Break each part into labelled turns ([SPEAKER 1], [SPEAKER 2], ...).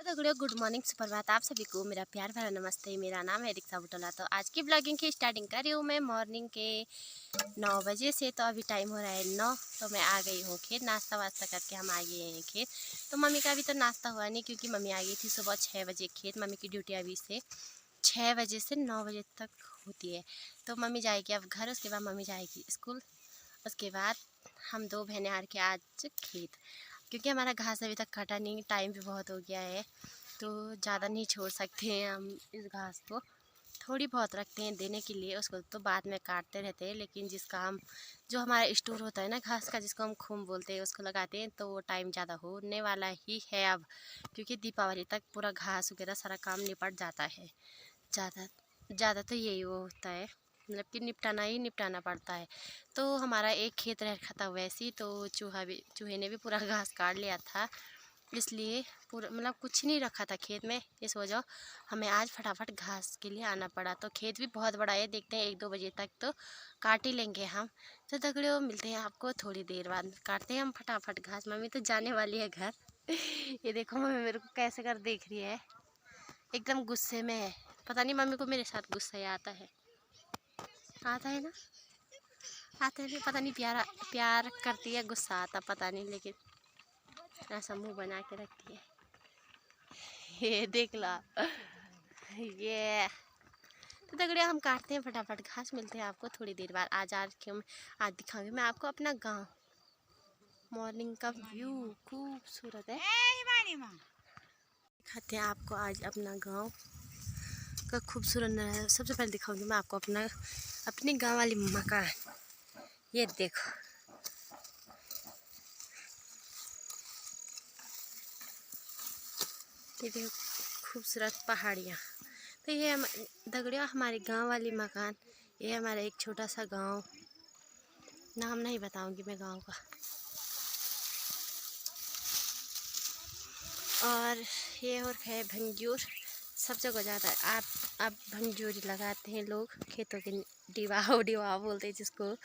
[SPEAKER 1] तो good morning सुप्रभात आप सभी को मेरा प्यार भरा नमस्ते। मेरा नाम है रिक्शा बुटोला। तो आज की ब्लॉगिंग की स्टार्टिंग कर रही हूँ मैं मॉर्निंग के 9 बजे से। तो अभी टाइम हो रहा है 9। तो मैं आ गई हूँ खेत, नाश्ता वास्ता करके हम आ गए हैं खेत। तो मम्मी का अभी तो नाश्ता हुआ नहीं क्योंकि मम्मी आ गई थी सुबह 6 बजे खेत। मम्मी की ड्यूटी अभी से 6 बजे से 9 बजे तक होती है। तो मम्मी जाएगी अब घर, उसके बाद मम्मी जाएगी स्कूल। उसके बाद हम दो बहनें हार के आज खेत, क्योंकि हमारा घास अभी तक कटा नहीं, टाइम भी बहुत हो गया है तो ज़्यादा नहीं छोड़ सकते हैं हम इस घास को। थोड़ी बहुत रखते हैं देने के लिए, उसको तो बाद में काटते रहते हैं। लेकिन जिसका हम जो हमारा स्टोर होता है ना घास का, जिसको हम खूम बोलते हैं, उसको लगाते हैं तो वो टाइम ज़्यादा होने वाला ही है अब, क्योंकि दीपावली तक पूरा घास वगैरह सारा काम निपट जाता है। ज़्यादा ज़्यादा तो यही वो होता है, मतलब कि निपटाना ही निपटाना पड़ता है। तो हमारा एक खेत रखा था वैसे ही, तो चूहे ने भी पूरा घास काट लिया था, इसलिए पूरा मतलब कुछ नहीं रखा था खेत में। इस वजह हमें आज फटाफट घास के लिए आना पड़ा। तो खेत भी बहुत बड़ा है, देखते हैं 1-2 बजे तक तो काट ही लेंगे हम। तो दगड़ियों मिलते हैं आपको थोड़ी देर बाद, काटते हैं हम फटाफट घास। मम्मी तो जाने वाली है घर। ये देखो मम्मी मेरे को कैसे कर देख रही है, एकदम गुस्से में है। पता नहीं मम्मी को मेरे साथ गुस्सा ही आता है ना, आता है नहीं, पता नहीं प्यार करती है, गुस्सा आता पता नहीं, लेकिन ऐसा मुंह बना के रखती है। ये देख ला ये। तो दगड़िया हम काटते हैं फटाफट घास, मिलते हैं आपको थोड़ी देर बाद। आज दिखाऊंगी मैं आपको अपना गांव। मॉर्निंग का व्यू खूबसूरत है, दिखाते हैं आपको आज अपना गांव का खूबसूरत नज़ारा। सबसे पहले दिखाऊंगी मैं आपको अपने गांव वाली मकान। ये देखो, ये देखो खूबसूरत पहाड़ियाँ। तो ये दगड़िया हमारे गांव वाली मकान। ये हमारा एक छोटा सा गांव, नाम नहीं बताऊंगी मैं गांव का। और ये और है भंजूर, सब जगह जाता है। आप भंजूरी लगाते हैं लोग खेतों के, डिवा बोलते हैं जिसको।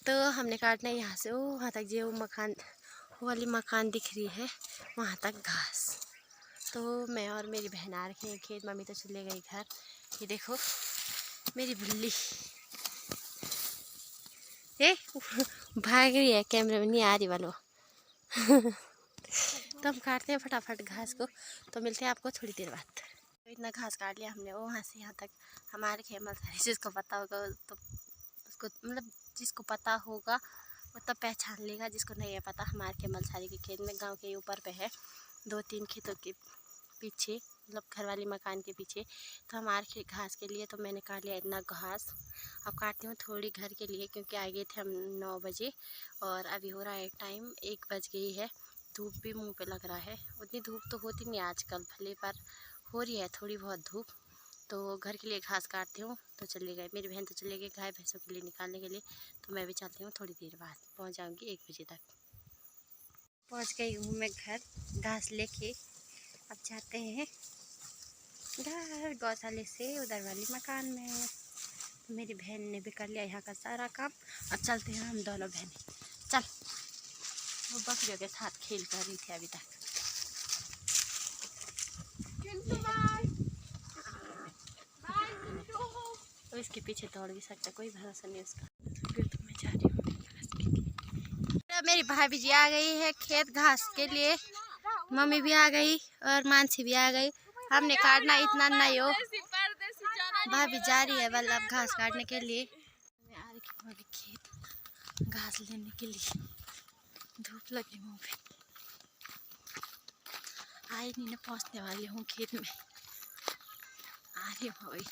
[SPEAKER 1] तो हमने काटना है यहाँ से वो वहाँ तक, जो मकान वाली मकान दिख रही है वहाँ तक घास। तो मैं और मेरी बहन आ रखी हैं खेत, मम्मी तो चले गई घर। ये देखो मेरी बिल्ली भाग रही है, कैमरे में नहीं आ रही वालों। तो हम काटते हैं फटाफट घास को, तो मिलते हैं आपको थोड़ी देर बाद। तो इतना घास काट लिया हमने, वहाँ से यहाँ तक हमारे खेमल सारी। जिसको पता होगा तो उसको, मतलब जिसको पता होगा वो तब पहचान लेगा, जिसको नहीं है पता। हमारे खेमल सारी के खेत में गांव के ऊपर पे है, 2-3 खेतों के पीछे, मतलब घर वाली मकान के पीछे। तो हमारे घास के लिए तो मैंने काट लिया इतना घास। अब काटती हूँ थोड़ी घर के लिए, क्योंकि आ गए थे हम 9 बजे और अभी हो रहा है टाइम 1 बज गई है। धूप भी मुंह पे लग रहा है, उतनी धूप तो होती नहीं आजकल भले, पर हो रही है थोड़ी बहुत धूप। तो घर के लिए घास काटती हूँ। तो चले गए, मेरी बहन तो चले गए गाय भैंसों के लिए निकालने के लिए। तो मैं भी चलती हूँ, थोड़ी देर बाद पहुँच जाऊँगी 1 बजे तक। पहुँच गई हूँ मैं घर घास लेके। अब जाते हैं घर गौशाले से उधर वाली मकान में। तो मेरी बहन ने भी कर लिया यहाँ का सारा काम। अब चलते हैं हम दोनों बहनें। चल, वो बकरियों के साथ खेल कर रही थी अभी तक। तो इसके पीछे दौड़ भी सकता, कोई भरोसा नहीं उसका। तो मैं जा रही हूँ। मेरी भाभी जी आ गई है खेत घास के लिए, मम्मी भी आ गई और मानसी भी आ गई। हमने काटना इतना नहीं हो, भाभी जा रही है बल्लभ घास काटने के लिए। मैं आ रही हूँ खेत घास लेने के लिए, धूप लगी मुँह पे। आई नहीं ना, पहुँचने वाली हूँ खेत में, आ रही हूँ अभी।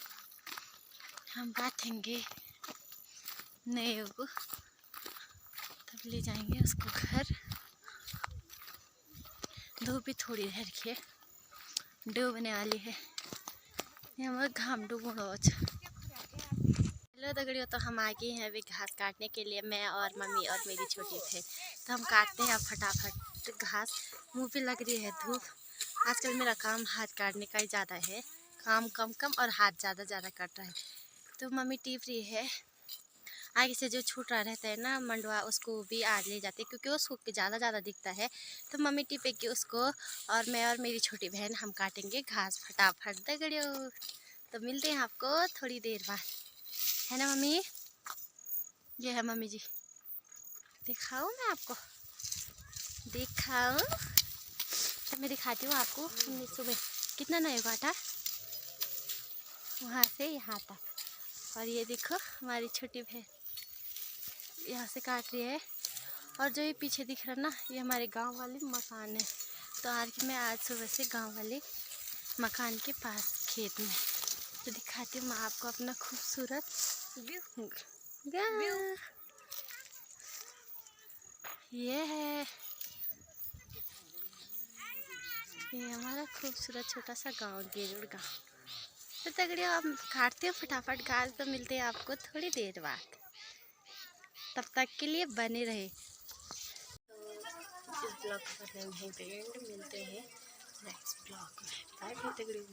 [SPEAKER 1] हम बैठेंगे नहीं को, तब ले जाएंगे उसको घर। धूप भी थोड़ी है रखी है, डूबने वाली है, यहाँ घाम डूबो। हेलो दगड़ियों, तो हम आ गए हैं अभी घास काटने के लिए, मैं और मम्मी और मेरी छोटी बहन। तो हम काटते हैं अब फटाफट घास। मुँह पे लग रही है धूप। आजकल मेरा काम हाथ काटने का ही ज़्यादा है, काम कम कम और हाथ ज़्यादा कट रहा है। तो मम्मी टीप रही है, आगे से जो छूट रहा रहता है ना मंडवा, उसको भी आज ले जाते क्योंकि उसको ज़्यादा दिखता है। तो मम्मी टिपेगी उसको और मैं और मेरी छोटी बहन हम काटेंगे घास फटाफट दगड़ियों। तो मिलते हैं आपको थोड़ी देर बाद, है ना मम्मी? ये है मम्मी जी, दिखाऊँ मैं आपको, दिखाऊँ तो मैं दिखाती हूँ आपको। हमने सुबह कितना नया काटा, वहाँ से यहाँ तक। और ये देखो हमारी छोटी बहन यहाँ से काट रही है। और जो ये पीछे दिख रहा ना, ये हमारे गांव वाले मकान है। तो मैं आज सुबह से गांव वाले मकान के पास खेत में, तो दिखाती हूँ मैं आपको अपना खूबसूरत व्यू। ये है, ये हमारा खूबसूरत छोटा सा गांव, गेरुड़ गांव। तो तगड़ियों आप काटते हो फटाफट घास, तो मिलते हैं आपको थोड़ी देर बाद, तब तक के लिए बने रहे। तो इस ब्लॉग को करते हैं यहीं पे एंड, मिलते हैं नेक्स्ट ब्लॉग में। Bye bye तगड़ियों।